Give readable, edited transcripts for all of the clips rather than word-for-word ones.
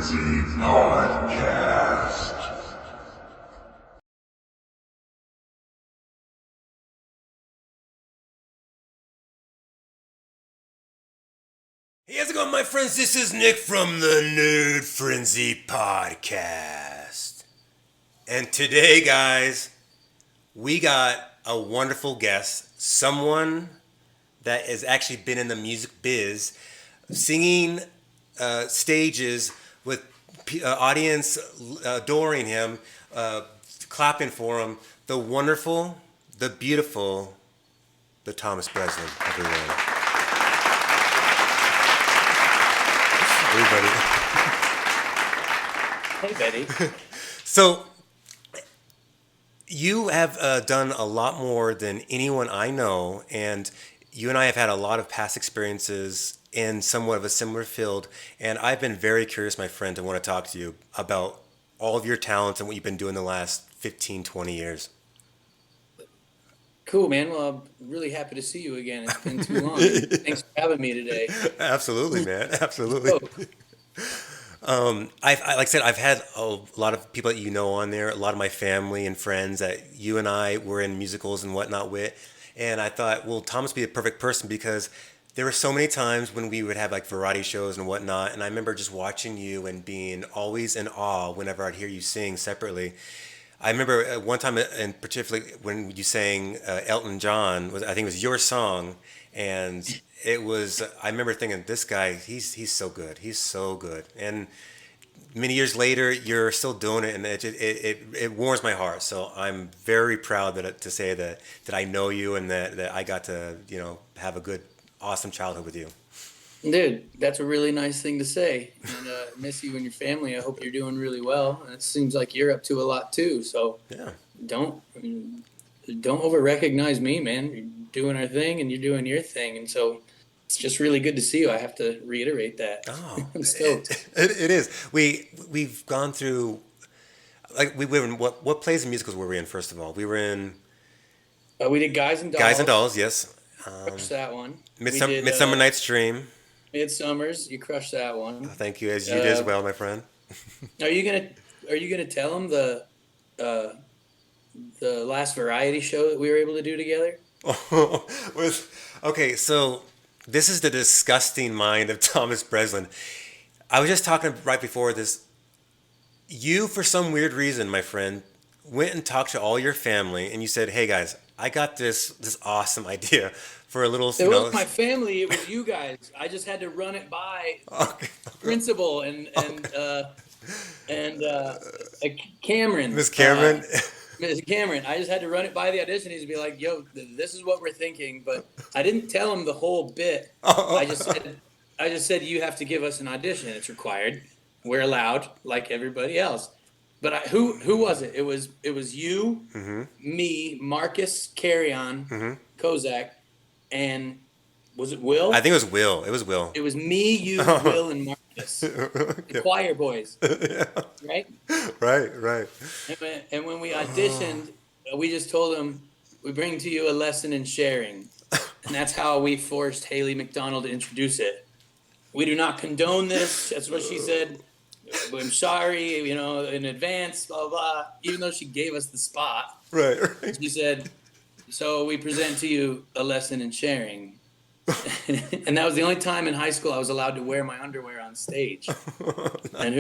Frenzy Podcast. Hey, how's it going, my friends? This is Nick from the Nerd Frenzy Podcast. And today, guys, we got a wonderful guest, someone that has actually been in the music biz, singing stages with audience adoring him, clapping for him. The wonderful, the beautiful, the Thomas Breslin, everyone. Everybody. Hey, Betty. So, you have done a lot more than anyone I know, and you and I have had a lot of past experiences in somewhat of a similar field. And I've been very curious, my friend, to want to talk to you about all of your talents and what you've been doing the last 15, 20 years. Cool, man. Well, I'm really happy to see you again. It's been too long. Thanks for having me today. Absolutely, man. Absolutely. Oh, Like I said, I've had a lot of people that you know on there, a lot of my family and friends that you and I were in musicals and whatnot with. And I thought, well, Thomas would be the perfect person because there were so many times when we would have like variety shows and whatnot. And I remember just watching you and being always in awe whenever I'd hear you sing separately. I remember one time, and particularly when you sang Elton John, I think it was your song, and it was. I remember thinking, this guy, he's so good, he's so good. And many years later, you're still doing it, and it warms my heart. So I'm very proud to say that I know you and that I got to have a good, awesome childhood with you. dude, that's a really nice thing to say. And miss you and your family. I hope you're doing really well. And it seems like you're up to a lot too. So Yeah. don't don't over recognize me, man. You're doing our thing, and you're doing your thing. And so it's just really good to see you. I have to reiterate that. Oh, I'm stoked. it is. We've gone through like we were in what plays and musicals were we in first of all? We were in We did Guys and Guys and Dolls. Dolls, yes. Crushed that one. We Midsummer, did Midsummer Night's Dream. Midsummers. You crushed that one. Thank you, as you did as Uh, well, my friend. Are you gonna tell them uh, the last variety show that we were able to do together? Okay, so this is the disgusting mind of Thomas Breslin. I was just talking right before this. You, for some weird reason, my friend, went and talked to all your family, and you said, "Hey guys, I got this awesome idea for a little, It was my family. It was you guys. I just had to run it by okay, principal and Cameron. Miss Cameron." Ms. Cameron. I just had to run it by the auditionees and be like, "Yo, this is what we're thinking." But I didn't tell him the whole bit. I just said, you have to give us an audition. It's required. We're allowed, like everybody else. But who was it? It was you, me, Marcus, Carrion, Kozak, and was it Will? I think it was Will. It was Will. It was me, you, Will, and Marcus, the choir boys, Yeah. right? Right, right. And when we auditioned, we just told them, we bring to you a lesson in sharing. And that's how we forced Haley McDonald to introduce it. We do not condone this. That's what she said. I'm sorry, in advance, blah, blah. Even though she gave us the spot, Right, right. she said, so we present to you a lesson in sharing. And that was the only time in high school I was allowed to wear my underwear on stage. And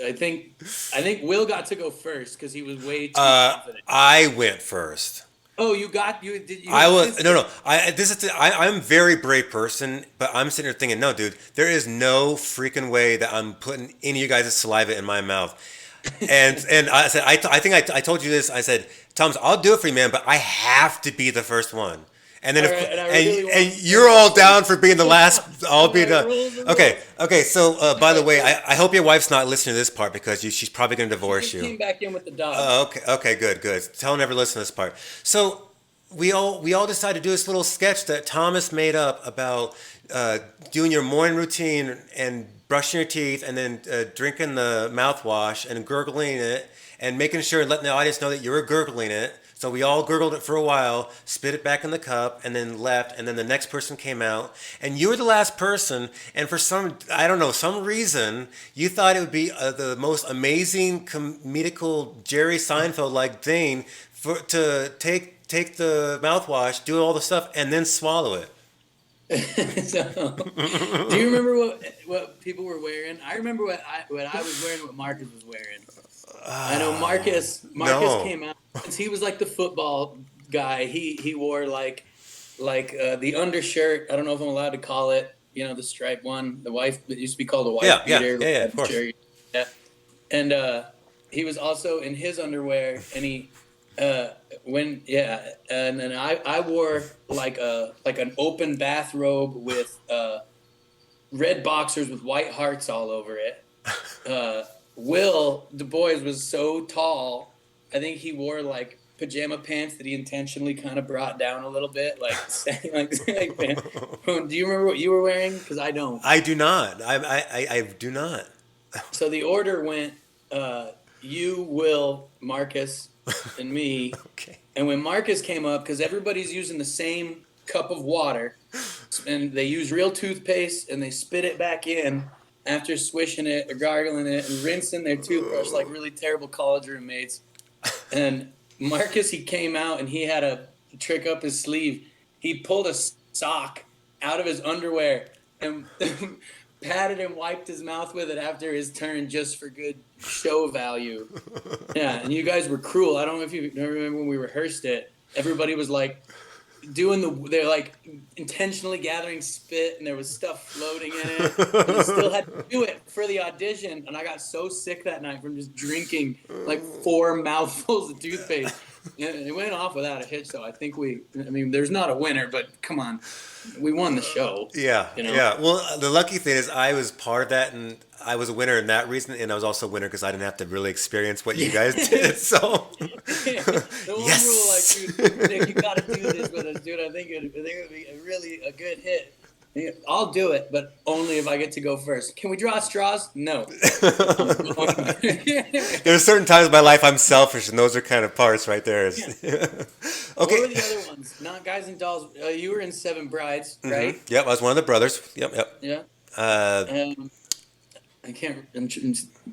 I think Will got to go first because he was way too confident. I went first. Oh, you I got was this? no. I'm a very brave person, but I'm sitting there thinking, no, dude, there is no freaking way that I'm putting any of you guys' saliva in my mouth. And I said, I think I told you this. I said, Thomas, I'll do it for you, man, but I have to be the first one. And then All right, and I really want and to you're all down for being the last. I'll be All right, rules the are okay. Okay, so by the way, rules. I hope your wife's not listening to this part because she's probably going to She divorce just came you. back in with the dog. Okay, good, good. Tell her never listen to this part. So we all decided to do this little sketch that Thomas made up about doing your morning routine and brushing your teeth and then drinking the mouthwash and gurgling it and making sure and letting the audience know that you were gurgling it So we all gurgled it for a while, spit it back in the cup, and then left. And then the next person came out, and you were the last person. And for some, I don't know, some reason, you thought it would be the most amazing comedical Jerry Seinfeld like thing to take the mouthwash, do all the stuff, and then swallow it. So, do you remember what people were wearing? I remember what I was wearing, what Marcus was wearing. I know Marcus No. came out since he was like the football guy. He wore like the undershirt. I don't know if I'm allowed to call it. You know, the striped one. The wife, it used to be called a wife Yeah, beater. of course. Yeah. And he was also in his underwear, and he and then I wore like an open bathrobe with red boxers with white hearts all over it. Will Du Bois was so tall, I think he wore like pajama pants that he intentionally kind of brought down a little bit, like pants. Do you remember what you were wearing? Because I don't. I do not. I do not. So the order went you, Will, Marcus, and me. Okay. And when Marcus came up, because everybody's using the same cup of water, and they use real toothpaste and they spit it back in after swishing it or gargling it and rinsing their toothbrush like really terrible college roommates. And Marcus, he came out and he had a trick up his sleeve. He pulled a sock out of his underwear and patted and wiped his mouth with it after his turn just for good show value. Yeah, and you guys were cruel. I don't know if you remember when we rehearsed it. Everybody was like they're like intentionally gathering spit, and there was stuff floating in it. And you still had to do it for the audition, and I got so sick that night from just drinking like 4 mouthfuls of toothpaste. And it went off without a hitch, though. I think there's not a winner, but come on, we won the show. Yeah, you know? yeah. Well, the lucky thing is I was part of that, and I was a winner in that reason, and I was also a winner because I didn't have to really experience what you guys did. So, the one yes. rule, like, dude, you got to do this with us, dude. I think it would be a good hit. I'll do it, but only if I get to go first. Can we draw straws? No. There's certain times in my life I'm selfish, and those are kind of parts right there. Yeah. What were the other ones? Not Guys and Dolls. You were in Seven Brides, right? Mm-hmm. Yep, I was one of the brothers. Yep. Yeah. I can't.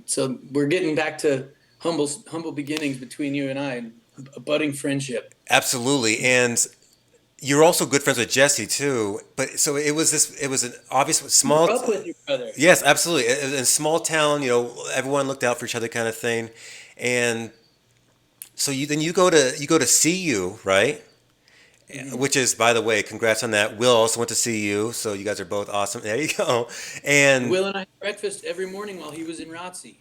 So we're getting back to humble beginnings between you and I, a budding friendship. Absolutely, and you're also good friends with Jesse too. But so it was an obvious small. Grew up with your brother. Yes, absolutely. In a small town, everyone looked out for each other, kind of thing, and so you go to CU, right? Mm-hmm. Which is, by the way, congrats on that. Will also went to CU, so you guys are both awesome. There you go. And Will and I had breakfast every morning while he was in ROTC.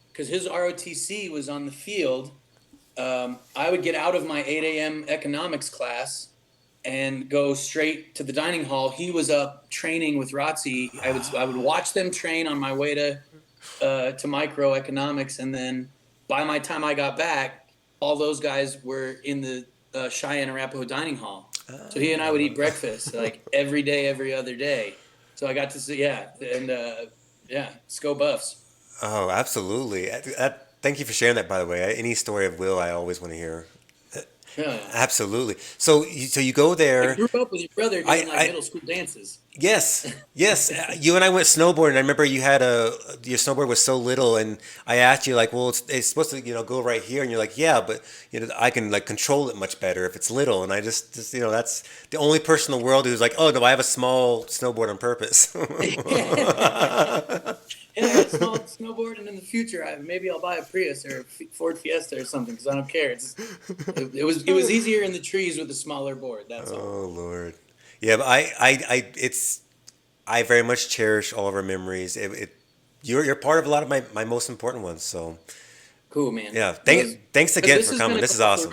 Because his ROTC was on the field. I would get out of my 8 a.m. economics class and go straight to the dining hall. He was up training with ROTC. I would watch them train on my way to microeconomics, and then by my time I got back, all those guys were in the Cheyenne Arapaho dining hall. So he and I would eat breakfast like every day, every other day. So I got to see, Sco Buffs. Oh, absolutely. Thank you for sharing that, by the way. Any story of Will, I always want to hear. Yeah. Absolutely. So you go there. I grew up with your brother doing middle school dances. Yes. You and I went snowboarding. I remember you had your snowboard was so little, and I asked you like, well, it's supposed to go right here, and you're like, yeah, but I can like control it much better if it's little. And I just that's the only person in the world who's like, oh no, I have a small snowboard on purpose. Yeah, I had a small snowboard, and in the future, maybe I'll buy a Prius or a Ford Fiesta or something because I don't care. It was easier in the trees with a smaller board. That's all. Oh Lord, yeah, but I very much cherish all of our memories. You're part of a lot of my most important ones. So cool, man. Yeah, thanks again for coming. This is awesome.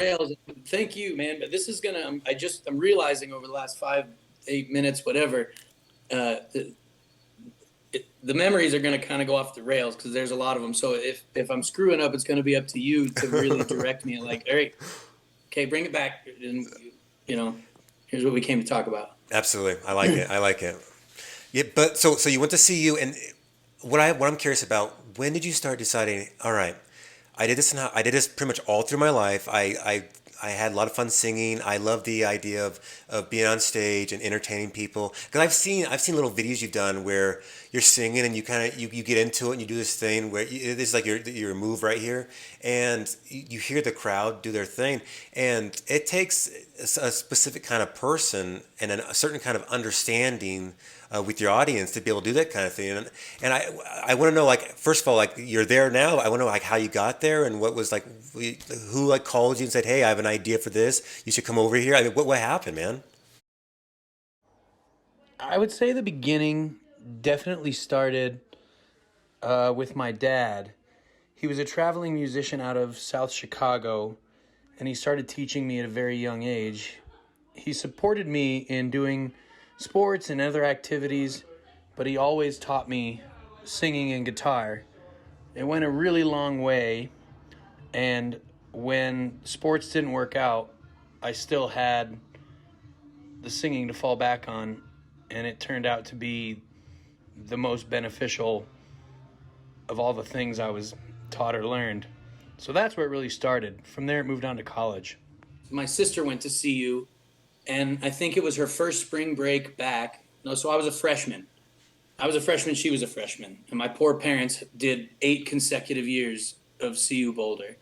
Thank you, man. But this is gonna. I'm realizing over the last 5-8 minutes, whatever. The memories are going to kind of go off the rails because there's a lot of them. So if I'm screwing up, it's going to be up to you to really direct me. Like, all right, okay, bring it back, and here's what we came to talk about. Absolutely, I like it. Yeah, but so you went to CU, and what I'm curious about, when did you start deciding? All right, I did this pretty much all through my life. I I had a lot of fun singing. I love the idea of being on stage and entertaining people. Because I've seen little videos you've done where you're singing and you kind of you get into it and you do this thing where this is like your move right here, and you hear the crowd do their thing, and it takes a specific kind of person and a certain kind of understanding with your audience to be able to do that kind of thing. And I want to know, like, first of all, like, you're there now. I want to know, like, how you got there and what was like, who like called you and said, hey, I have an idea for this. You should come over here. I mean, what happened, man? I would say the beginning definitely started with my dad. He was a traveling musician out of South Chicago, and he started teaching me at a very young age. He supported me in doing sports and other activities, but he always taught me singing and guitar. It went a really long way, and when sports didn't work out, I still had the singing to fall back on, and it turned out to be the most beneficial of all the things I was taught or learned. So that's where it really started. From there, it moved on to college. My sister went to CU, and I think it was her first spring break back. No, so I was a freshman. I was a freshman, she was a freshman. And my poor parents did 8 consecutive years of CU Boulder.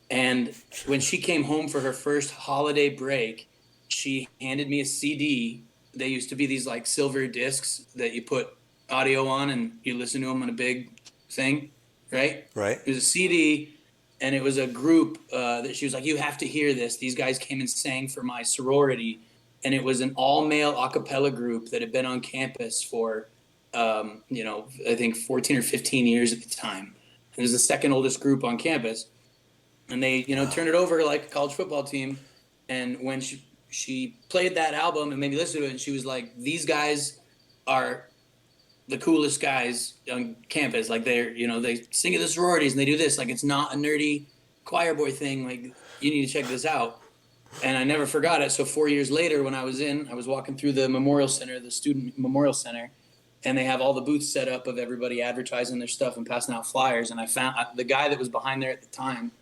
And when she came home for her first holiday break, she handed me a CD. They used to be these like silver discs that you put audio on and you listen to them on a big thing, right? Right. It was a CD, and it was a group that she was like, you have to hear this. These guys came and sang for my sorority, and it was an all-male a cappella group that had been on campus for, I think 14 or 15 years at the time. It was the second oldest group on campus, and they, turned it over like a college football team. And when she played that album and made me listen to it, and she was like, these guys are the coolest guys on campus. Like they sing at the sororities and they do this. Like it's not a nerdy choir boy thing. Like you need to check this out. And I never forgot it. So 4 years later, when I was walking through the Memorial Center, the Student Memorial Center, and they have all the booths set up of everybody advertising their stuff and passing out flyers. And I found the guy that was behind there at the time,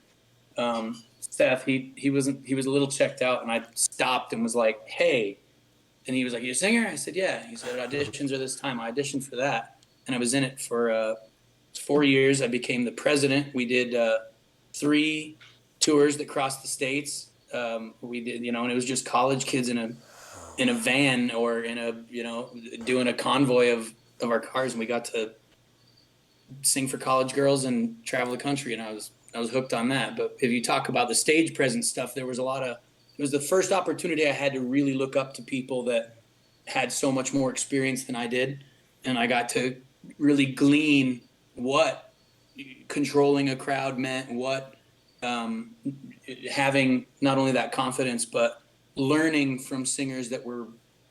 Steph. He was a little checked out, and I stopped and was like, "Hey." And he was like, "You a singer?" I said, "Yeah." He said, "Auditions are this time." I auditioned for that, and I was in it for 4 years. I became the president. We did 3 tours that crossed the states. We did, and it was just college kids in a van or in a, doing a convoy of our cars, and we got to sing for college girls and travel the country, and I was hooked on that. But if you talk about the stage presence stuff, there was a lot of it was the first opportunity I had to really look up to people that had so much more experience than I did. And I got to really glean what controlling a crowd meant, what having not only that confidence, but learning from singers that were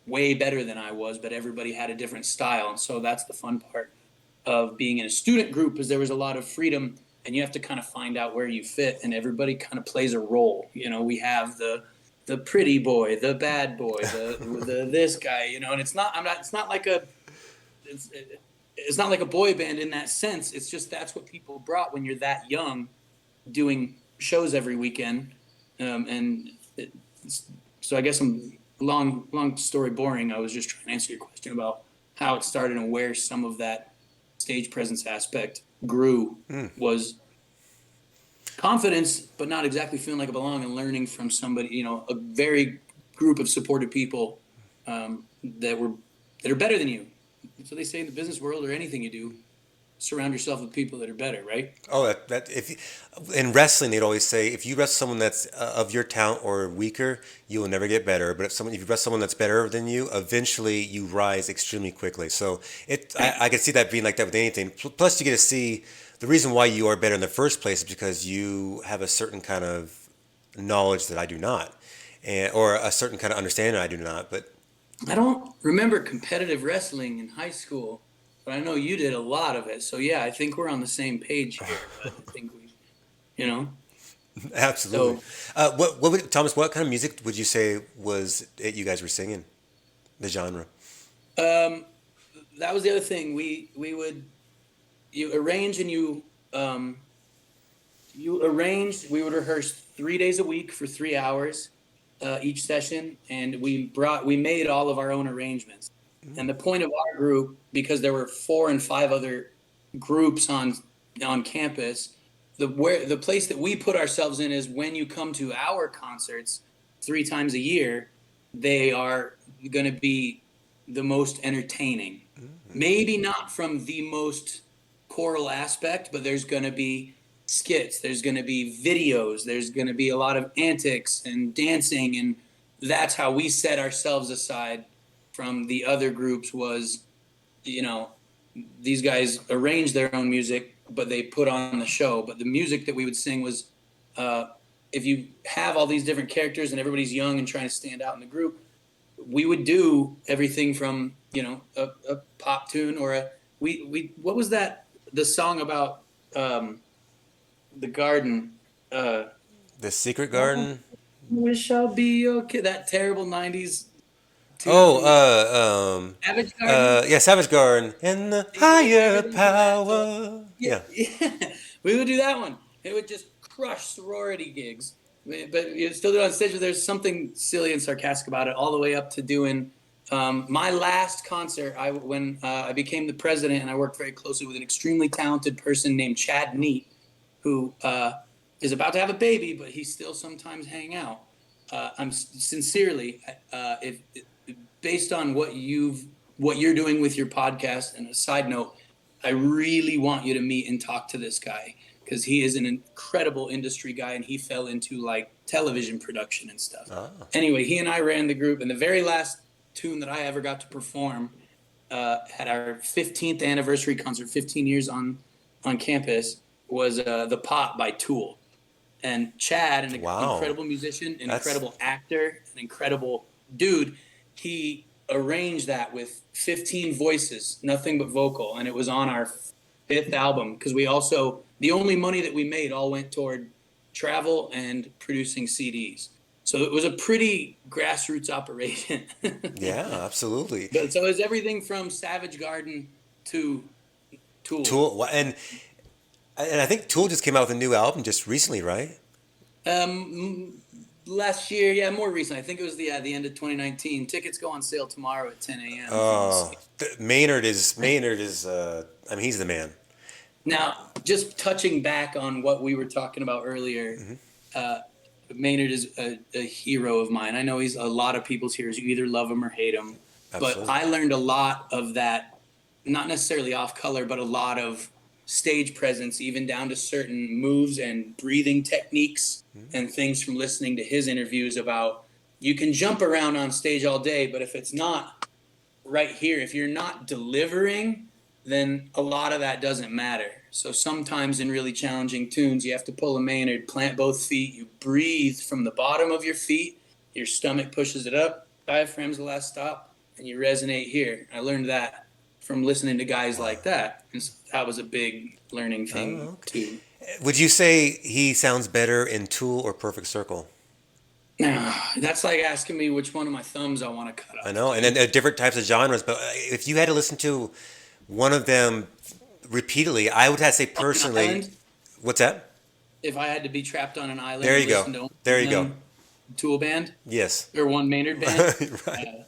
way better than I was, but everybody had a different style. And so that's the fun part of being in a student group, is there was a lot of freedom, and you have to kind of find out where you fit, and everybody kind of plays a role. We have the pretty boy, the bad boy, the this guy, and it's not like it's not like a boy band in that sense. It's just that's what people brought when you're that young, doing shows every weekend, so I guess I'm long story boring. I was just trying to answer your question about how it started and where some of that stage presence aspect grew. Was confidence, but not exactly feeling like I belong, and learning from somebody, a very group of supportive people that are better than you. So they say in the business world or anything you do, surround yourself with people that are better, right? Oh, that in wrestling they'd always say if you wrestle someone that's of your talent or weaker, you will never get better. But if you wrestle someone that's better than you, eventually you rise extremely quickly. So I could see that being like that with anything. Plus, you get to see the reason why you are better in the first place is because you have a certain kind of knowledge that I do not, or a certain kind of understanding I do not. But I don't remember competitive wrestling in high school, but I know you did a lot of it. So yeah, I think we're on the same page here. But I think you know. absolutely. So Thomas? What kind of music would you say was it you guys were singing? The genre. that was the other thing. We would you arrange and you arranged. We would rehearse 3 days a week for 3 hours each session, and we made all of our own arrangements. And the point of our group, because there were 4 and 5 other groups on campus, the place that we put ourselves in is when you come to our concerts 3 times a year, they are going to be the most entertaining. Maybe not from the most choral aspect, but there's going to be skits, there's going to be videos, there's going to be a lot of antics and dancing, and that's how we set ourselves aside from the other groups. Was, you know, these guys arrange their own music, but they put on the show. But the music that we would sing was, if you have all these different characters and everybody's young and trying to stand out in the group, we would do everything from, a pop tune, or we what was that, the song about the garden, The Secret Garden. wish I'll be okay, that terrible 90s tune Oh, Savage Garden. yeah, Savage Garden and the higher Everything from that. So, power. yeah, Yeah. yeah, we would do that one. It would just crush sorority gigs, but you still do it on stage. But there's something silly and sarcastic about it, all the way up to doing my last concert. When I became the president, and I worked very closely with an extremely talented person named Chad Neat, who is about to have a baby, but he still sometimes hang out. I'm sincerely, if based on what you're doing with your podcast, and a side note, I really want you to meet and talk to this guy, because he is an incredible industry guy, and he fell into like television production and stuff. Anyway, he and I ran the group, and the very last tune that I ever got to perform at our 15th anniversary concert, 15 years on campus, was "The Pot" by Tool. And Chad, an Wow. incredible musician, an That's- incredible actor, an incredible dude, he arranged that with 15 voices, nothing but vocal, and it was on our 5th album, because the only money that we made all went toward travel and producing CDs. So it was a pretty grassroots operation. Yeah, absolutely. But so it's everything from Savage Garden to Tool. Tool, and I think Tool just came out with a new album just recently, right? Last year, yeah, more recent. I think it was the end of 2019. Tickets go on sale tomorrow at 10 a.m. Oh, Maynard is. I mean, he's the man. Now, just touching back on what we were talking about earlier, Maynard is a hero of mine. I know he's a lot of people's heroes. You either love him or hate him. Absolutely. But I learned a lot of that, not necessarily off color, but a lot of stage presence, even down to certain moves and breathing techniques and things, from listening to his interviews about, you can jump around on stage all day, but if it's not right here, if you're not delivering, then a lot of that doesn't matter. So sometimes in really challenging tunes, you have to pull a Maynard, plant both feet, you breathe from the bottom of your feet, your stomach pushes it up, diaphragm's the last stop, and you resonate here. I learned that from listening to guys like that. And so that was a big learning thing too. Would you say he sounds better in Tool or Perfect Circle? That's like asking me which one of my thumbs I want to cut off. I know, and then different types of genres. But if you had to listen to one of them repeatedly, I would have to say personally. Island? What's that? If I had to be trapped on an island, There you and go. listen to There you go. Tool band Yes. or one Maynard band. Right.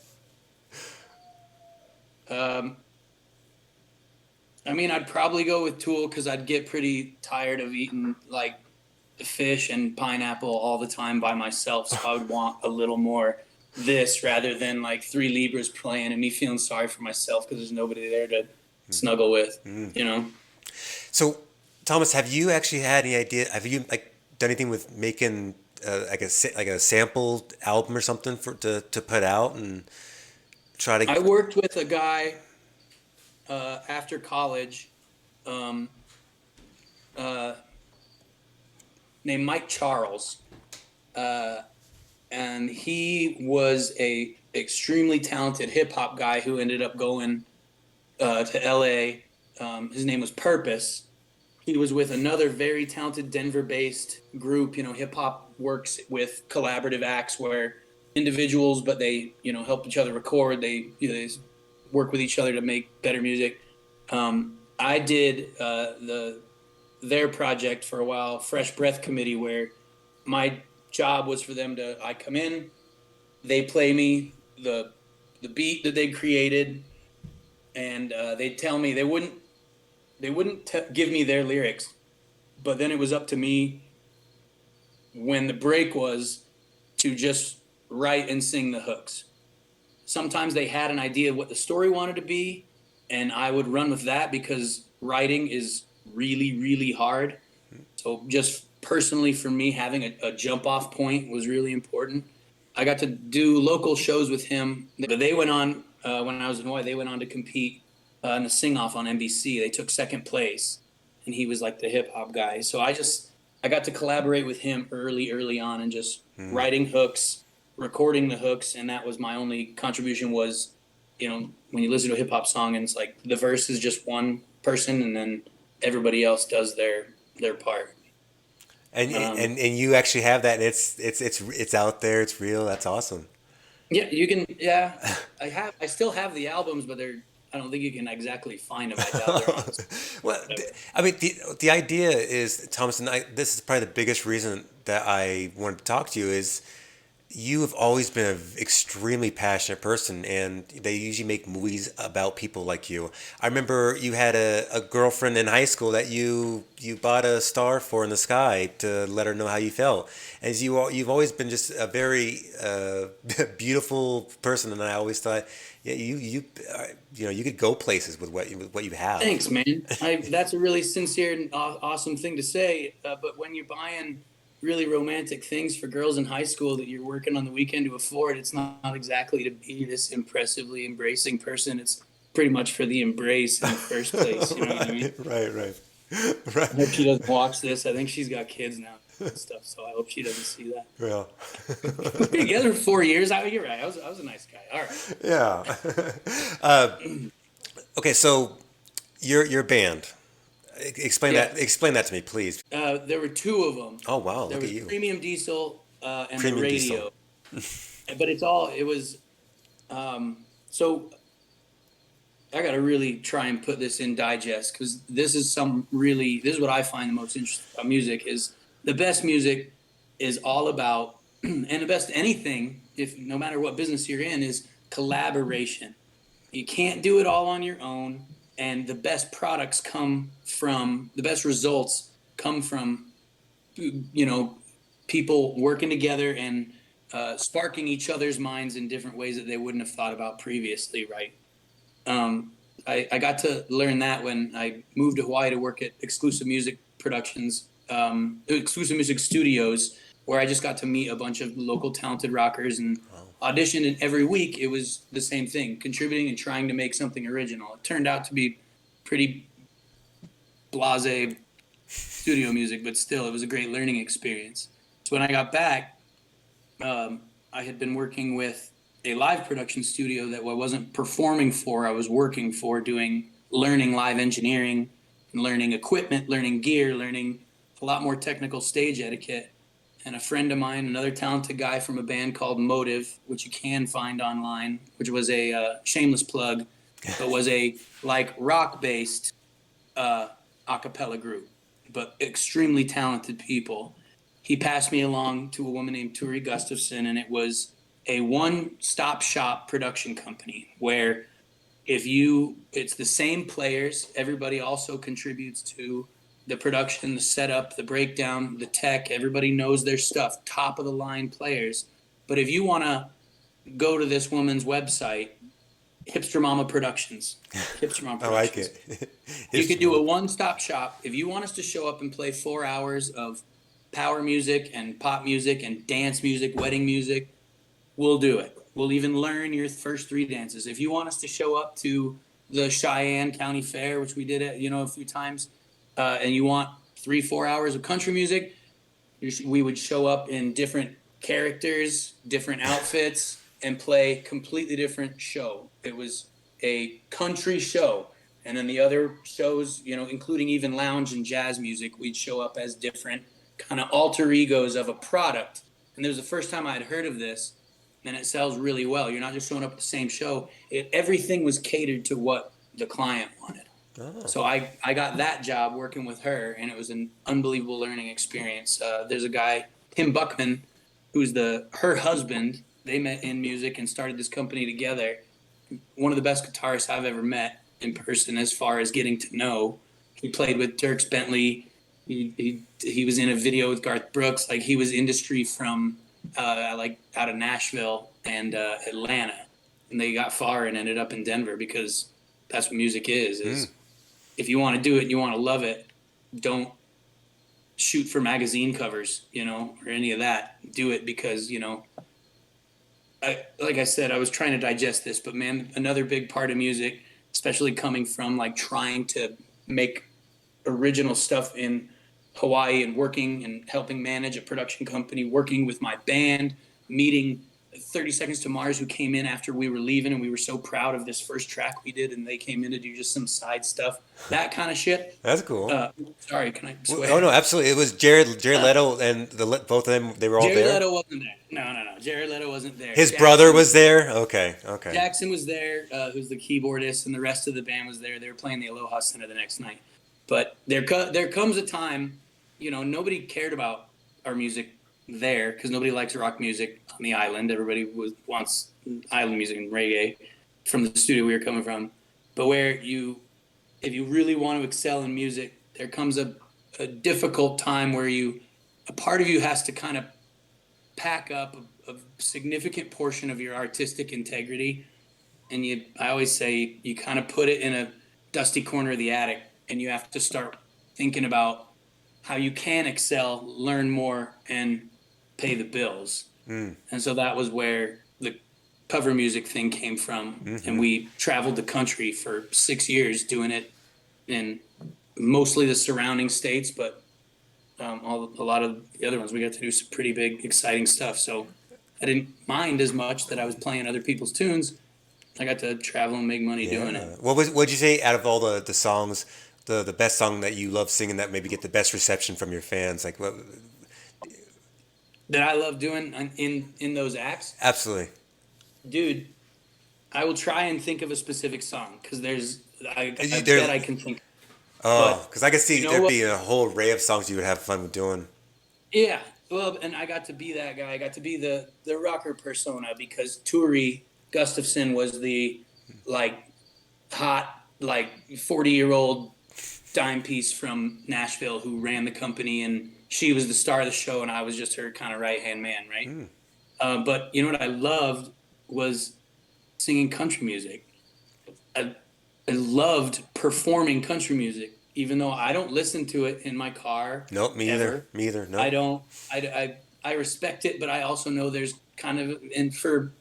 I mean, I'd probably go with Tool, because I'd get pretty tired of eating like fish and pineapple all the time by myself. So I would want a little more this, rather than like 3 Libras playing and me feeling sorry for myself because there's nobody there to snuggle with, So, Thomas, have you actually had any idea? Have you done anything with making like a sampled album or something to put out and try to? I worked with a guy after college named Mike Charles, and he was a extremely talented hip hop guy who ended up going to LA. His name was Purpose. He was with another very talented Denver-based group. Hip hop works with collaborative acts where individuals, but they help each other record. They work with each other to make better music. I did their project for a while, Fresh Breath Committee, where my job was for them to, I come in, they play me the beat that they created, and they'd tell me they wouldn't give me their lyrics, but then it was up to me when the break was to just write and sing the hooks. Sometimes they had an idea of what the story wanted to be, and I would run with that because writing is really, really hard. So just personally for me, having a jump off point was really important. I got to do local shows with him, but they went on when I was in Hawaii. They went on to compete in the sing off on NBC. They took second place, and he was like the hip hop guy. So I got to collaborate with him early on, and just writing hooks, recording the hooks, and that was my only contribution. Was, when you listen to a hip hop song and it's like the verse is just one person, and then everybody else does their part. And you actually have that, and it's out there. It's real. That's awesome. Yeah, you can. Yeah, I still have the albums, but I don't think you can exactly find them. I doubt they're on. Well, I mean, the idea is, Thomas, and this is probably the biggest reason that I wanted to talk to you is you have always been an extremely passionate person, and they usually make movies about people like you. I remember you had a girlfriend in high school that you bought a star for in the sky to let her know how you felt. As you've always been just a very beautiful person, and I always thought, yeah, you could go places with what you have. Thanks, man. That's a really sincere and awesome thing to say. But when you're buying really romantic things for girls in high school that you're working on the weekend to afford, it's not exactly to be this impressively embracing person. It's pretty much for the embrace in the first place. You know what I mean? Right. I hope she doesn't watch this. I think she's got kids now and stuff, so I hope she doesn't see that. Well, We've been together for 4 years. You're right. I was a nice guy. All right. yeah. Okay, so your band. Explain Yeah. that. Explain that to me, please. There were two of them. Oh wow, There look at was you. Premium Diesel and the Premium radio. But it was, so I got to really try and put this in digest, because this is what I find the most interesting about music is the best music is all about, and the best anything, if no matter what business you're in, is collaboration. You can't do it all on your own, and the best the best results come from, people working together and sparking each other's minds in different ways that they wouldn't have thought about previously, right? I got to learn that when I moved to Hawaii to work at Exclusive Music Productions, Exclusive Music Studios, where I just got to meet a bunch of local talented rockers and auditioned. And every week it was the same thing, contributing and trying to make something original. It turned out to be pretty blasé studio music, but still, it was a great learning experience. So when I got back, I had been working with a live production studio that I wasn't performing for. I was working for, learning live engineering, learning equipment, learning gear, learning a lot more technical stage etiquette. And a friend of mine, another talented guy from a band called Motive, which you can find online, which was a shameless plug, but was a like rock-based a cappella group, but extremely talented people. He passed me along to a woman named Turi Gustafson, and it was a one-stop shop production company where it's the same players. Everybody also contributes to the production, the setup, the breakdown, the tech. Everybody knows their stuff, top of the line players. But if you want to go to this woman's website, Hipster Mama Productions, Hipster Mama I like Productions, it. you could do a one-stop shop. If you want us to show up and play 4 hours of power music and pop music and dance music, wedding music, we'll do it. We'll even learn your first 3 dances. If you want us to show up to the Cheyenne County Fair, which we did a few times, and you want 3-4 hours of country music, we would show up in different characters, different outfits, and play completely different show. It was a country show. And then the other shows, including even lounge and jazz music, we'd show up as different kind of alter egos of a product. And it was the first time I had heard of this, and it sells really well. You're not just showing up at the same show. Everything was catered to what the client wanted. Oh. So I got that job working with her, and it was an unbelievable learning experience. There's a guy Tim Buckman, who's her husband. They met in music and started this company together. One of the best guitarists I've ever met in person, as far as getting to know. He played with Dierks Bentley. He was in a video with Garth Brooks. Like, he was industry from like out of Nashville and Atlanta, and they got far and ended up in Denver because that's what music is if you want to do it and you want to love it, don't shoot for magazine covers, or any of that. Do it because, like I said, I was trying to digest this, but man, another big part of music, especially coming from like trying to make original stuff in Hawaii and working and helping manage a production company, working with my band, meeting 30 Seconds to Mars, who came in after we were leaving, and we were so proud of this first track we did, and they came in to do just some side stuff, that kind of shit. That's cool. Sorry, can I swear? Oh no, absolutely. It was Jared Leto and both of them. They were all Jared there. Leto wasn't there. No. Jared Leto wasn't there. His brother was there. Okay. Jackson was there, who's the keyboardist, and the rest of the band was there. They were playing the Aloha Center the next night. But there comes a time, nobody cared about our music there because nobody likes rock music on the island. Everybody wants island music and reggae from the studio we were coming from. But if you really want to excel in music, there comes a difficult time where a part of you has to kind of pack up a significant portion of your artistic integrity. And I always say you kind of put it in a dusty corner of the attic, and you have to start thinking about how you can excel, learn more, and pay the bills. And so that was where the cover music thing came from. And we traveled the country for 6 years doing it in mostly the surrounding states, but a lot of the other ones we got to do some pretty big, exciting stuff. So I didn't mind as much that I was playing other people's tunes. I got to travel and make money doing it. What'd you say out of all the songs, the best song that you love singing that maybe get the best reception from your fans? Like what? That I love doing in those acts? Absolutely. Dude, I will try and think of a specific song because I bet I can think. Oh, because I could see there'd be what? a whole array of songs you would have fun with doing. Yeah, well, and I got to be that guy. I got to be the rocker persona because Turi Gustafson was the hot 40-year-old dime piece from Nashville who ran the company, and she was the star of the show, and I was just her kind of right-hand man, right? But you know what I loved was singing country music. I loved performing country music, even though I don't listen to it in my car. Nope, me ever. either. No, I don't. I respect it, but I also know there's kind of, and for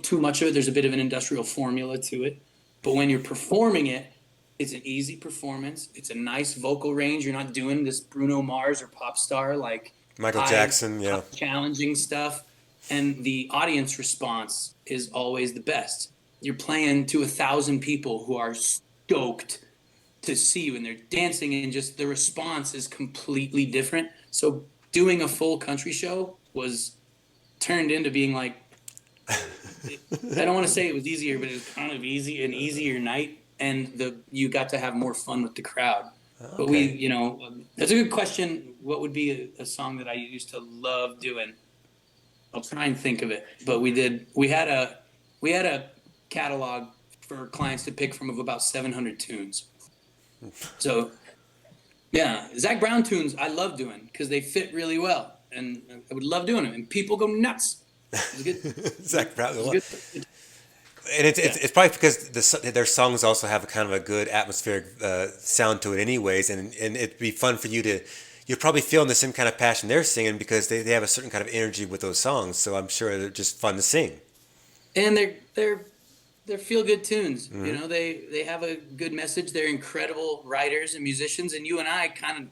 too much of it, there's a bit of an industrial formula to it. But when you're performing it, it's an easy performance. It's a nice vocal range. You're not doing this Bruno Mars or pop star like Michael Jackson, yeah, challenging stuff. And the audience response is always the best. You're playing to 1,000 people who are stoked to see you, and they're dancing, and just the response is completely different. So doing a full country show was turned into being like, I don't want to say it was easier, but it was kind of an easier night, and you got to have more fun with the crowd. Okay. But that's a good question. What would be a song that I used to love doing? I'll try and think of it. But we had a catalog for clients to pick from of about 700 tunes. So, yeah, Zach Brown tunes I love doing because they fit really well, and I would love doing them, and people go nuts. It's good. Zach Brown. Good. And it's probably because their songs also have a kind of a good atmospheric sound to it anyways, and it'd be fun for you're probably feeling the same kind of passion they're singing because they have a certain kind of energy with those songs, so I'm sure they're just fun to sing. And they're feel-good tunes. Mm-hmm. They have a good message. They're incredible writers and musicians, and you and I kind of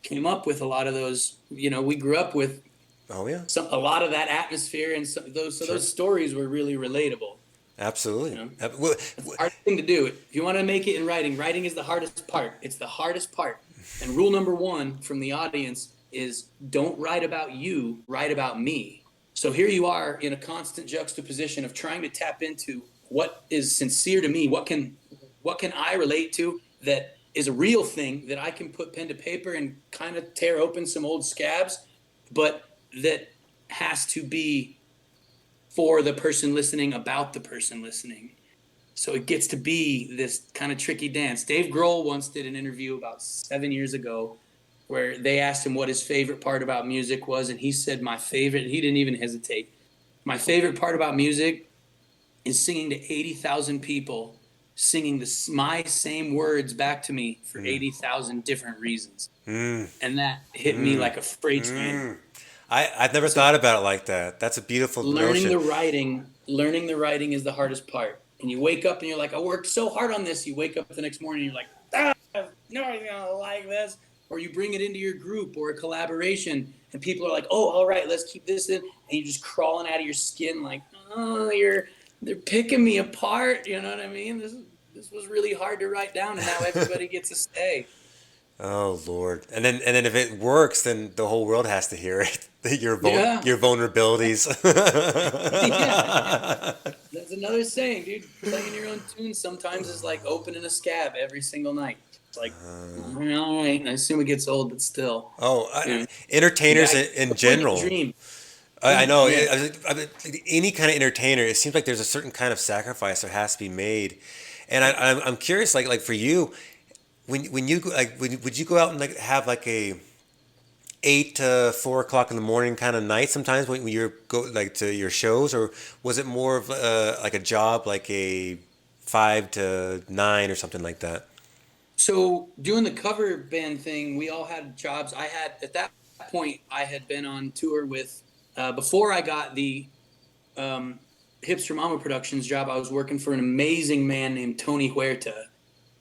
came up with a lot of those. We grew up with a lot of that atmosphere, and those stories were really relatable. Absolutely. It's a hard thing to do. If you want to make it in writing is the hardest part. It's the hardest part. And rule number 1 from the audience is don't write about you, write about me. So here you are in a constant juxtaposition of trying to tap into what is sincere to me, what can I relate to that is a real thing that I can put pen to paper and kind of tear open some old scabs, but that has to be for the person listening, about the person listening. So it gets to be this kind of tricky dance. Dave Grohl once did an interview about 7 years ago where they asked him what his favorite part about music was, and he said, my favorite, he didn't even hesitate. My favorite part about music is singing to 80,000 people, singing my same words back to me for 80,000 different reasons. And that hit me like a freight train. I've never So thought about it like that. That's a beautiful learning notion. the writing is the hardest part. And you wake up and you're like, I worked so hard on this. You wake up the next morning and you're like, nobody's gonna like this. Or you bring it into your group or a collaboration and people are like, oh, all right, let's keep this in. And you're just crawling out of your skin like, oh, they're picking me apart. You know what I mean? This was really hard to write down, and now everybody gets a say. Oh Lord! And then if it works, then the whole world has to hear it. Yeah. Your vulnerabilities. Yeah. That's another saying, dude. Playing your own tune sometimes is like opening a scab every single night. It's like, all right. I assume it gets old, but still. Oh, You know, entertainers yeah, in before you general. dream. I know. Yeah. Any kind of entertainer, it seems like there's a certain kind of sacrifice that has to be made. And I'm curious, like for you, when you would you go out and like have like a 8 to 4 o'clock in the morning kind of night sometimes when you go like to your shows, or was it more of like a job like a 5 to 9 or something like that? So doing the cover band thing, we all had jobs. I had at that point, I had been on tour with before I got the um, Hipster Mama Productions job. I was working for an amazing man named Tony Huerta.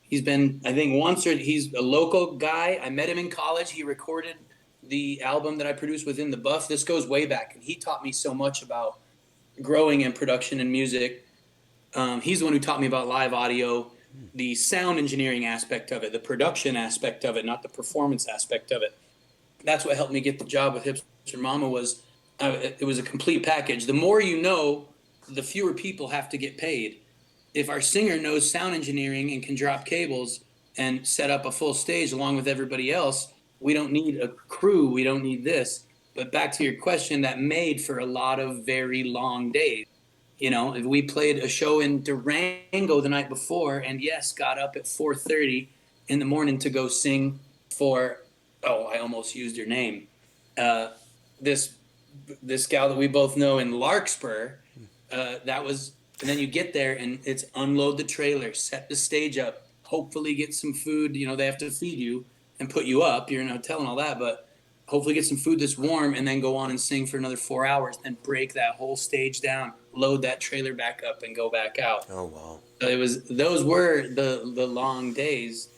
He's been, I think, he's a local guy. I met him in college. He recorded the album that I produced within the Buff. This goes way back, and he taught me so much about growing in production and music. He's the one who taught me about live audio, the sound engineering aspect of it, the production aspect of it, not the performance aspect of it. That's what helped me get the job with Hipster Mama. Was it was a complete package. The more you know, the fewer people have to get paid. If our singer knows sound engineering and can drop cables and set up a full stage along with everybody else, we don't need a crew. We don't need this. But back to your question, that made for a lot of very long days. You know, if we played a show in Durango the night before, and yes, got up at 4:30 in the morning to go sing for, oh, I almost used your name, uh, this this gal that we both know in Larkspur. That was, and then you get there and it's unload the trailer, set the stage up, hopefully get some food. You know, they have to feed you and put you up. You're in a hotel and all that, but hopefully get some food that's warm, and then go on and sing for another 4 hours, then break that whole stage down, load that trailer back up, and go back out. Oh wow. So those were the long days.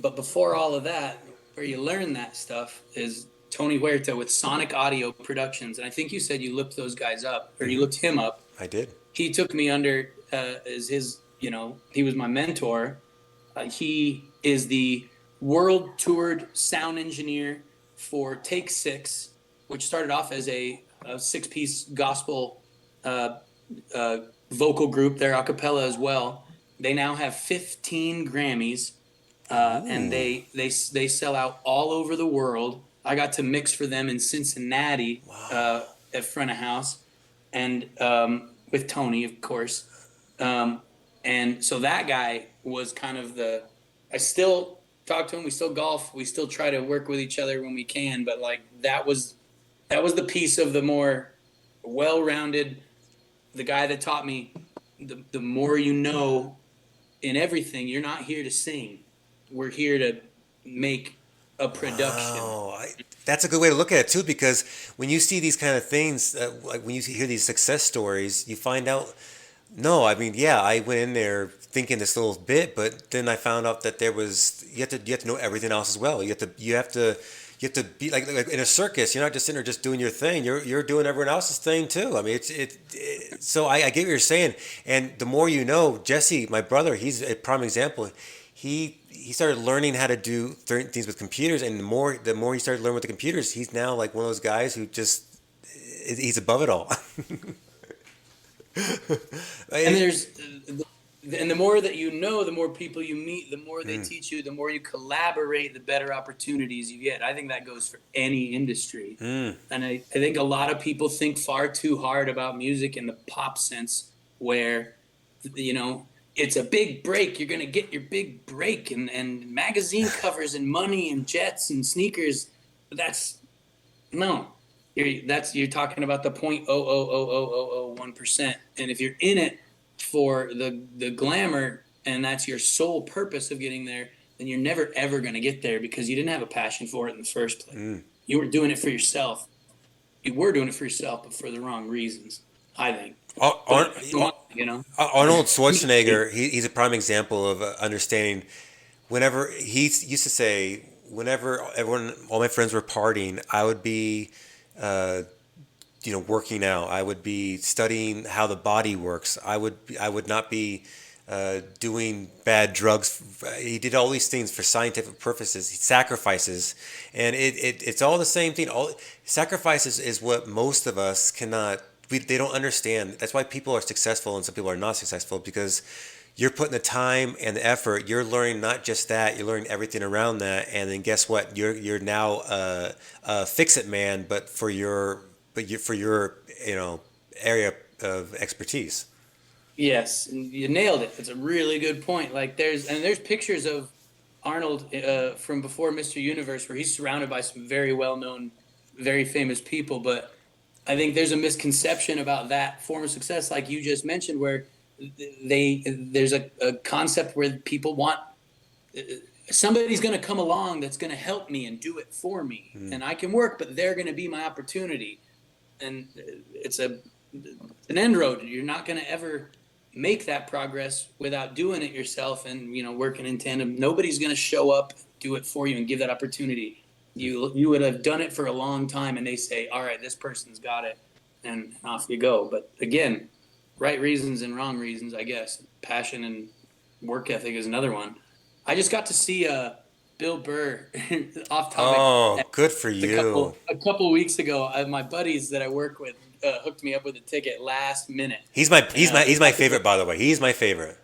But before all of that, where you learn that stuff is Tony Huerta with Sonic Audio Productions. And I think you said you looked those guys up, or you looked him up. I did. He took me under as his, he was my mentor. He is the world toured sound engineer for Take Six, which started off as a 6-piece gospel vocal group. They're a cappella as well. They now have 15 Grammys, and they sell out all over the world. I got to mix for them in Cincinnati. Wow. At front of house, and with Tony, of course. And so that guy was kind of I still talk to him. We still golf. We still try to work with each other when we can. But like that was the piece of the more well-rounded, the guy that taught me the more you know in everything. You're not here to sing. We're here to make a production. Wow. That's a good way to look at it too, because when you see these kind of things, like when you hear these success stories, you find out, no, I mean, yeah, I went in there thinking this little bit, but then I found out that you have to know everything else as well. You have to be like in a circus. You're not just sitting there just doing your thing. You're doing everyone else's thing too. I mean, so I get what you're saying. And the more you know, Jesse, my brother, he's a prime example. He started learning how to do certain things with computers, and the more he started learning with the computers, he's now like one of those guys who just he's above it all. And there's and the more that you know, the more people you meet, the more they Mm, teach you, the more you collaborate, the better opportunities you get. I think that goes for any industry. mm, And I think a lot of people think far too hard about music in the pop sense, where, you know, it's a big break. You're going to get your big break, and magazine covers and money and jets and sneakers. But that's no. You're talking about the 0.0000001%. And if you're in it for the glamour and that's your sole purpose of getting there, then you're never ever going to get there because you didn't have a passion for it in the first place. mm. You were doing it for yourself. You were doing it for yourself, but for the wrong reasons, I think. Ar- But Ar- you know, Arnold Schwarzenegger, he's a prime example of understanding. Whenever he used to say, whenever all my friends were partying, I would be, uh, working out. I would be studying how the body works. I would not be doing bad drugs. He did all these things for scientific purposes. He sacrifices, and it's all the same thing. All sacrifices is what most of us cannot. They don't understand. That's why people are successful and some people are not successful because you're putting the time and the effort. You're learning not just that. You're learning everything around that, and then guess what? You're now a fix-it man, but for your area of expertise. yes, you nailed it. It's a really good point. Like there's pictures of Arnold from before Mr. Universe where he's surrounded by some very well known, very famous people. But I think there's a misconception about that form of success, like you just mentioned, where there's a concept where people want somebody's going to come along that's going to help me and do it for me, Mm. and I can work, but they're going to be my opportunity, and it's an end road. You're not going to ever make that progress without doing it yourself and working in tandem. Nobody's going to show up, do it for you, and give that opportunity. You would have done it for a long time, and they say, "All right, this person's got it," and off you go. But again, right reasons and wrong reasons, I guess. Passion and work ethic is another one. I just got to see Bill Burr off topic Oh, good for you. a couple weeks ago. My buddies that I work with hooked me up with a ticket last minute, He's my and he's my favorite, by the way. He's my favorite.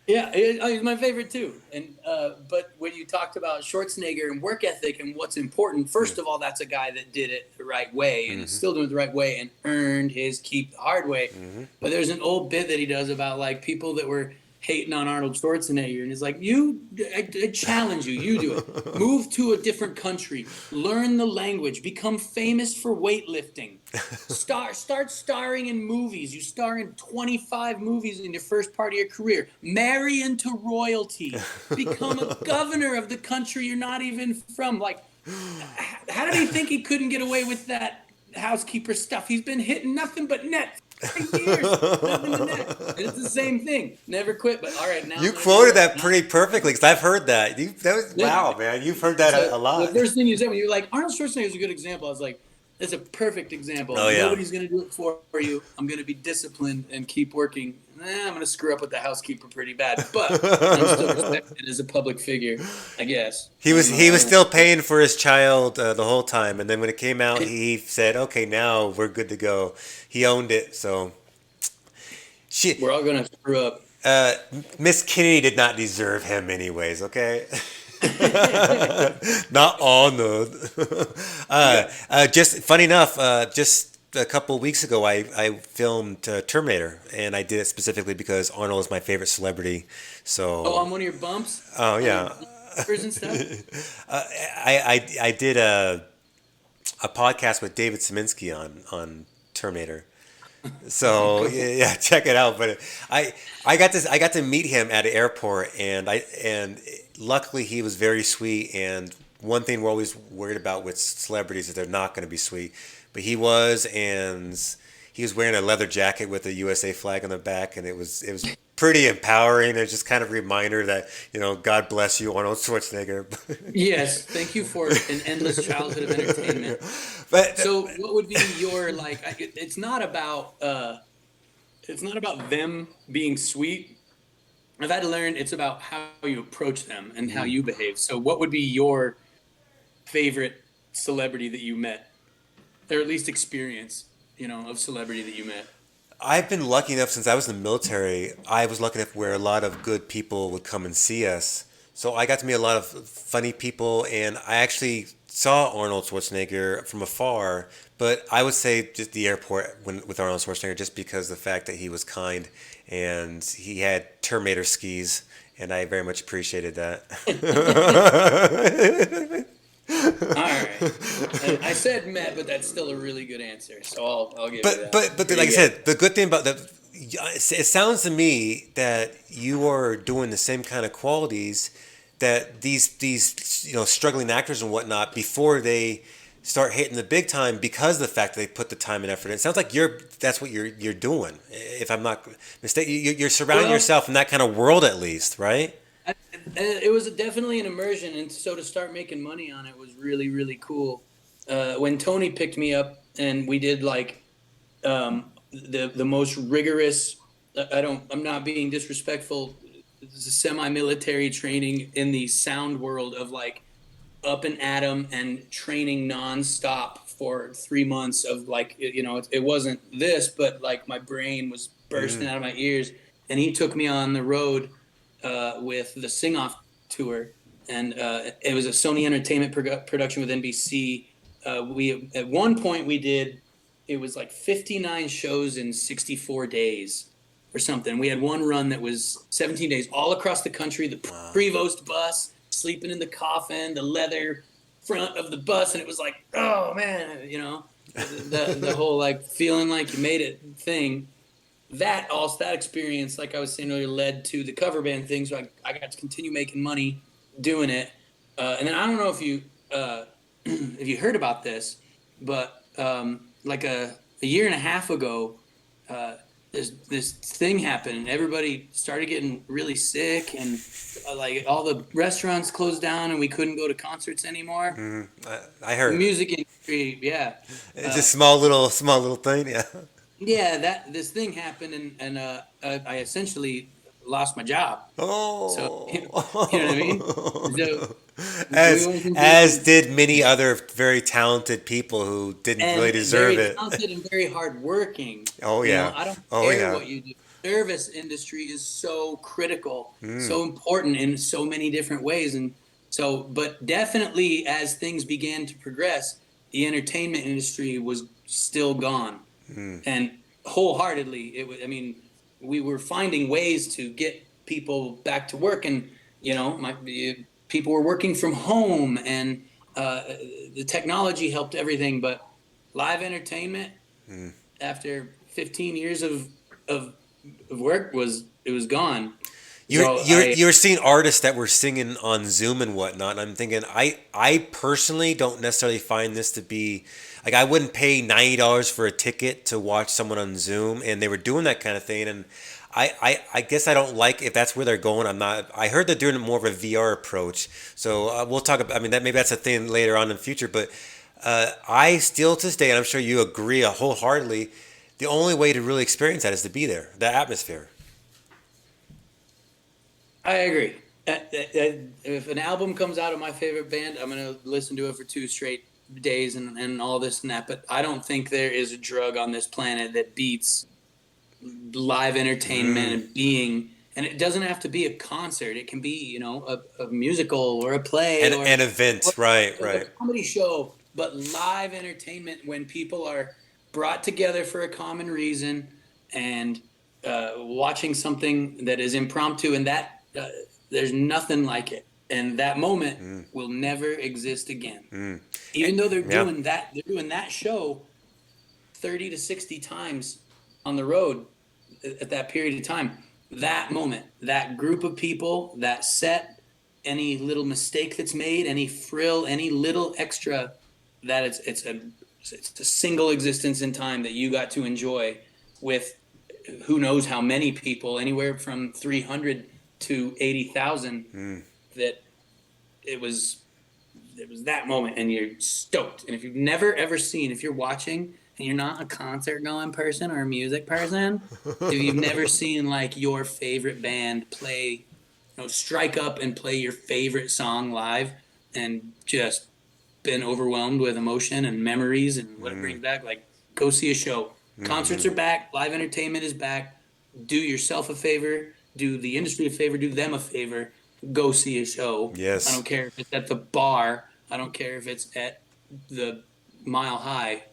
yeah, he's my favorite too. And but when you talked about Schwarzenegger and work ethic and what's important, Mm. first of all, that's a guy that did it the right way and is Hmm. still doing it the right way and earned his keep the hard way. Hmm. But there's an old bit that he does about like people that were hating on Arnold Schwarzenegger, and he's like, I challenge you, you do it. Move to a different country, learn the language, become famous for weightlifting. Start starring in movies. You star in 25 movies in your first part of your career. Marry into royalty. Become a governor of the country you're not even from. Like, how did he think he couldn't get away with that housekeeper stuff? He's been hitting nothing but net for years. Nothing but net. And it's the same thing. Never quit. But all right, now You I'm gonna do quoted it. that Now, pretty perfectly because I've heard that. That was yeah. wow, man. You've heard that So a the lot. first thing you said when you were like, Arnold Schwarzenegger is a good example, I was like, that's a perfect example. Oh yeah. Nobody's going to do it for you. I'm going to be disciplined and keep working. I'm going to screw up with the housekeeper pretty bad, but I'm still respected as a public figure, I guess. I don't He know. I was don't still paying for his child the whole time, and then when it came out, he said, "Okay, now we're good to go." He owned it. So she, We're all going to screw up. uh, Miss Kennedy did not deserve him, anyways. Okay. Not Arnold. Yeah. Just funny enough, just a couple weeks ago, I filmed Terminator, and I did it specifically because Arnold is my favorite celebrity. Oh, So, on one of your bumps? oh On your yeah, bumpers and stuff? I did a podcast with David Szymanski on Terminator. So Cool. yeah, check it out. But I got to meet him at an airport, and luckily he was very sweet. And one thing we're always worried about with celebrities is they're not going to be sweet, but he was, and he was wearing a leather jacket with a USA flag on the back, and it was pretty empowering. It's just kind of a reminder that God bless you, Arnold Schwarzenegger. Yes. Thank you for an endless childhood of entertainment. But So, what would be your like? It's not about them being sweet. I've had to learn it's about how you approach them and how you behave. So, what would be your favorite celebrity that you met, or at least experience, of celebrity that you met? I've been lucky enough since I was in the military. I was lucky enough where a lot of good people would come and see us. So I got to meet a lot of funny people, and I actually saw Arnold Schwarzenegger from afar. But I would say just the airport with Arnold Schwarzenegger, just because the fact that he was kind and he had Terminator skis, and I very much appreciated that. All right. I said met, but that's still a really good answer. So I'll give you that. But Pretty like I good. said, the good thing about that, it sounds to me that you are doing the same kind of qualities that these struggling actors and whatnot before they start hitting the big time because of the fact that they put the time and effort in. It sounds like that's what you're doing. If I'm not mistaken, you're surrounding Well, yourself in that kind of world at least, right? it was definitely an immersion, and so to start making money on it was really really cool. When Tony picked me up and we did like the most rigorous. I'm not being disrespectful. Semi-military training in the sound world of like up and at 'em and training nonstop for 3 months of like it wasn't this, but like my brain was bursting out of my ears. And he took me on the road with the Sing Off tour, and it was a Sony Entertainment production with NBC. We at one point we did it was like 59 shows in 64 days or something. We had one run that was 17 days all across the country. The Prevost bus, sleeping in the coffin, the leather front of the bus, and it was like, oh man, the whole like feeling like you made it thing. That experience, like I was saying earlier, led to the cover band thing. So I got to continue making money doing it. And then I don't know if you if you heard about this, but like a year and a half ago, this thing happened, and everybody started getting really sick, and like all the restaurants closed down, and we couldn't go to concerts anymore. I The heard music industry, yeah. it's a small little thing, yeah. Yeah, that this thing happened, and I essentially lost my job. So you know what I mean. Oh. So we as went from as being did many other very talented people who didn't really and deserve very it. talented and very hardworking. Oh yeah. I don't Oh care yeah. what you do. Service industry is so critical, so important in so many different ways, and so. But definitely, as things began to progress, the entertainment industry was still gone. And wholeheartedly it was. I mean, we were finding ways to get people back to work, and people were working from home, and the technology helped everything. But live entertainment, after 15 years of work, was gone. You're So you're you're seeing artists that were singing on Zoom and whatnot. And I'm thinking, I personally don't necessarily find this to be like I wouldn't pay $90 for a ticket to watch someone on Zoom, and they were doing that kind of thing. And I guess I don't like if that's where they're going. I'm not. I heard they're doing more of a VR approach. So we'll talk about. I mean, that maybe that's a thing later on in the future. But I still to this day, and I'm sure you agree wholeheartedly, the only way to really experience that is to be there, the atmosphere. I agree. If an album comes out of my favorite band, I'm gonna listen to it for 2 straight days and all this and that. But I don't think there is a drug on this planet that beats live entertainment and being. And it doesn't have to be a concert. It can be, a musical or a play And or an event, right, a right. comedy show. But live entertainment, when people are brought together for a common reason and watching something that is impromptu, and that there's nothing like it. And that moment will never exist again. Even though Yeah. they're doing that show 30 to 60 times on the road at that period of time. That moment, that group of people, that set, any little mistake that's made, any frill, any little extra, that it's a single existence in time that you got to enjoy with who knows how many people, anywhere from 300 to 80,000. That it was that moment, and you're stoked. And if you've never ever seen, if you're watching and you're not a concert going person or a music person, if you've never seen like your favorite band play, strike up and play your favorite song live, and just been overwhelmed with emotion and memories and what it brings back, like go see a show. Concerts are back. Live entertainment is back. Do yourself a favor. Do the industry a favor. Do them a favor. Go see a show. I Yes. don't care if it's at the bar. I don't care if it's at the Mile High.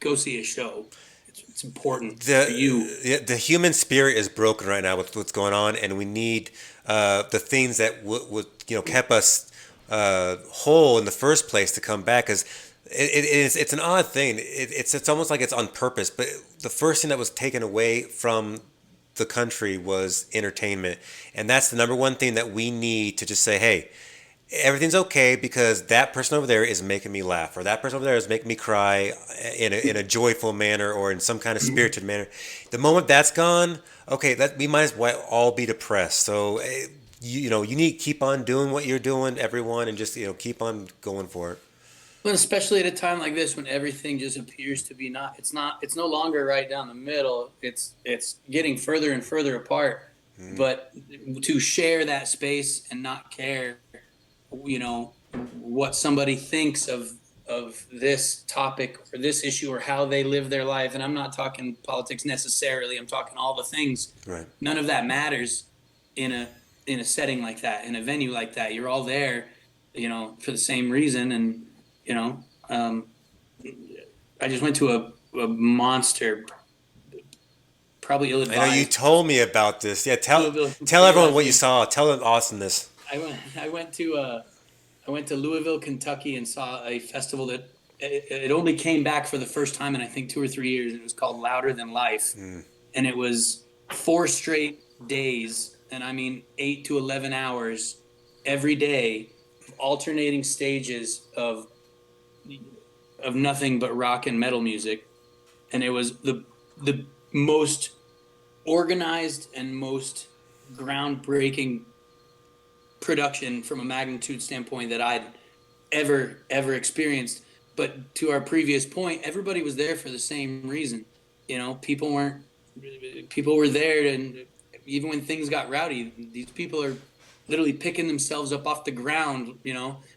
Go see a show. It's important for you. The human spirit is broken right now with what's going on, and we need the things that would kept us whole in the first place to come back. Because it's an odd thing. It's almost like it's on purpose. But the first thing that was taken away from the country was entertainment, and that's the number one thing that we need to just say, hey, everything's okay because that person over there is making me laugh, or that person over there is making me cry in a joyful manner or in some kind of spirited manner. The moment that's gone, okay, that we might as well all be depressed. So you need to keep on doing what you're doing, everyone, and just keep on going for it. Well, especially at a time like this when everything just appears to be it's no longer right down the middle. It's getting further and further apart. But to share that space and not care, what somebody thinks of this topic or this issue or how they live their life, and I'm not talking politics necessarily, I'm talking all the things. Right. None of that matters in a setting like that, in a venue like that. You're all there, for the same reason. And I just went to a monster, probably ill-advised. I know you told me about this. Yeah, tell Louisville, everyone what you saw. Tell them awesomeness. I went to Louisville, Kentucky, and saw a festival that it only came back for the first time in I think 2 or 3 years. It was called Louder Than Life, and it was 4 straight days, and I mean 8 to 11 hours every day, alternating stages of nothing but rock and metal music, and it was the most organized and most groundbreaking production from a magnitude standpoint that I'd ever experienced. But to our previous point, everybody was there for the same reason. People were there, and even when things got rowdy, these people are literally picking themselves up off the ground.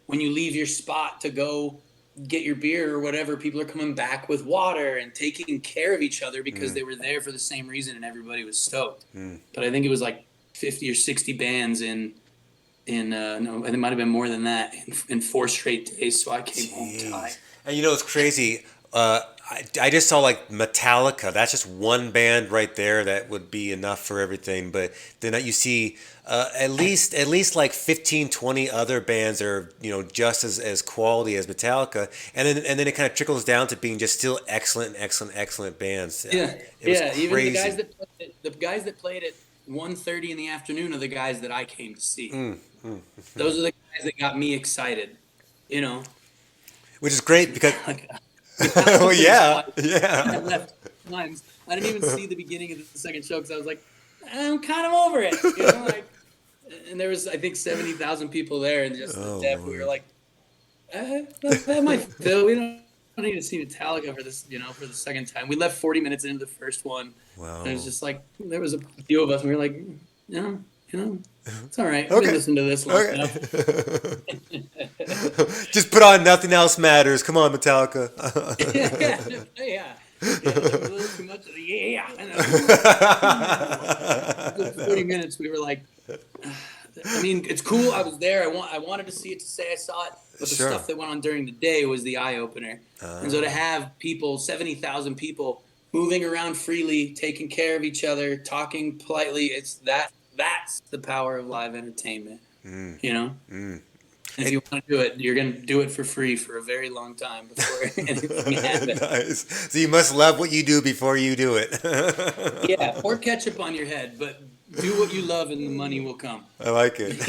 When you leave your spot to go get your beer or whatever, people are coming back with water and taking care of each other because they were there for the same reason, and everybody was stoked. But I think it was like 50 or 60 bands in no, it might have been more than that in 4 straight days. So I came home tired. And it's crazy. I just saw like Metallica. That's just one band right there that would be enough for everything. But then you see at least like 15, 20 other bands that are just as quality as Metallica, and then it kind of trickles down to being just still excellent bands. Yeah, It was yeah. Even crazy. the guys that played at 1:30 in the afternoon are the guys that I came to see. Those are the guys that got me excited. Which is great because Like, oh yeah, I yeah. left times. I didn't even see the beginning of the second show because I was like, I'm kind of over it. And there was I think 70,000 people there, and just the depth. We were like, that might fill. We don't need to see Metallica for this, for the second time. We left 40 minutes into the first one. Wow. And it was just like there was a few of us, and we were like, it's all right. We've Okay. been listening to this long enough. Just put on Nothing Else Matters. Come on, Metallica. Yeah. A little too much. Yeah. 40 minutes, we were like, I mean, it's cool. I was there. I wanted to see it to say I saw it, but the Sure. stuff that went on during the day was the eye opener. And so to have people, 70,000 people, moving around freely, taking care of each other, talking politely, that's the power of live entertainment. And if you want to do it, you're going to do it for free for a very long time before anything happens. Nice. So you must love what you do before you do it. Yeah, pour ketchup on your head, but do what you love and the money will come. I like it.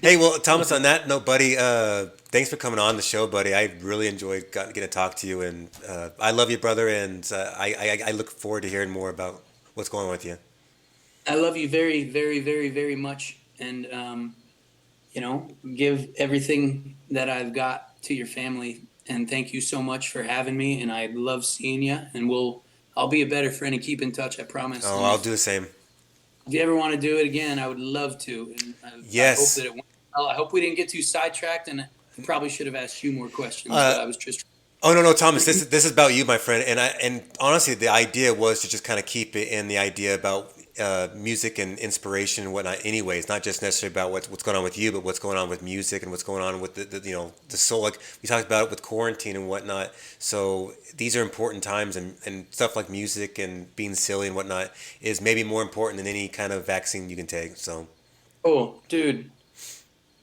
Hey, well, Thomas, on that note, buddy, thanks for coming on the show, buddy. I really enjoyed getting to talk to you, and I love you, brother, and I look forward to hearing more about what's going on with you. I love you very, very, very, very much, and give everything that I've got to your family. And thank you so much for having me. And I love seeing you. And I'll be a better friend and keep in touch. I promise. Oh, And I'll do the same. if you ever want to do it again, I would love to. And Yes. I hope that it went well. I hope we didn't get too sidetracked. And I probably should have asked you more questions. But I was just Oh no, no, Thomas. This is about you, my friend. And honestly, the idea was to just kind of keep it in the idea about music and inspiration and whatnot. Anyways, not just necessarily about what's going on with you, but what's going on with music and what's going on with the the soul. Like we talked about it with quarantine and whatnot. So these are important times, and stuff like music and being silly and whatnot is maybe more important than any kind of vaccine you can take. So, Oh, dude,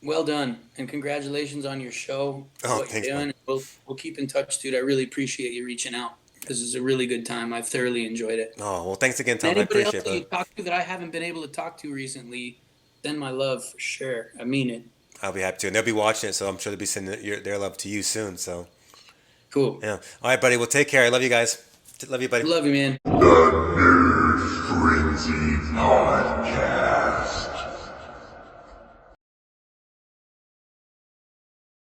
well done, and congratulations on your show, oh, what thanks, you're man. doing. We'll keep in touch, dude. I really appreciate you reaching out. This is a really good time. I thoroughly enjoyed it. Oh, well, thanks again, And Thomas. I anybody else appreciate it, that you brother. talk to that I haven't been able to talk to recently, send my love for sure. I mean it. I'll be happy to, and they'll be watching it, so I'm sure they'll be sending their love to you soon. So, Cool. yeah. All right, buddy. Well, take care. I love you guys. Love you, buddy. Love you, man. The Nerd Frenzy Podcast.